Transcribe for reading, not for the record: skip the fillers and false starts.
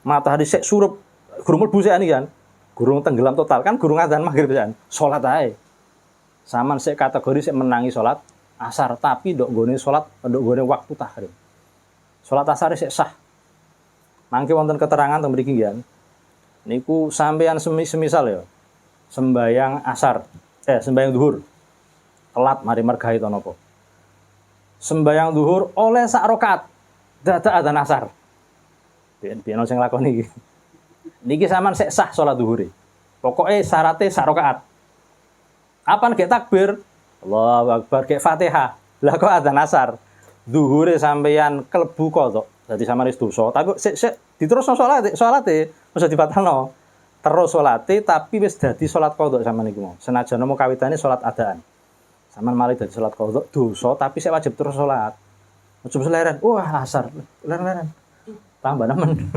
Matahari sik surup, gurung mlebu sik kan. Gurung tenggelam total kan gurung adzan maghrib kan. Salat ae. Saman sik kategori sik menangi salat asar, tapi ndok nggone salat, ndok nggone waktu tahrim. Salat asar sik sah. Mangke wonten keterangan teng mriki nggih. Niku sampeyan semisal ya. Sembayang asar, sembayang zuhur. Telat mari mergahe to napa. Sembayang zuhur oleh sak rakaat. Dadak adzan asar. Ben-ben sing lakoni iki. Niki sampean sik sah salat zuhure. Pokoke syaraté sak rakaat. Apan gek takbir, Allahu Akbar gek Fatihah. Lah kok adzan asar. Zuhure sampeyan klebu qadha. Dadi sampeyan wis dosa, tapi sik diterusno salate, ora dibatalno. Terus salate tapi wis dadi salat qadha sampeyan niku mau. Senajan mau kawitane salat adaan. Sampeyan malah dadi salat qadha dosa tapi sik wajib terus salat. Aja leren. Wah, asar. Leren-leren. Tambah nemen.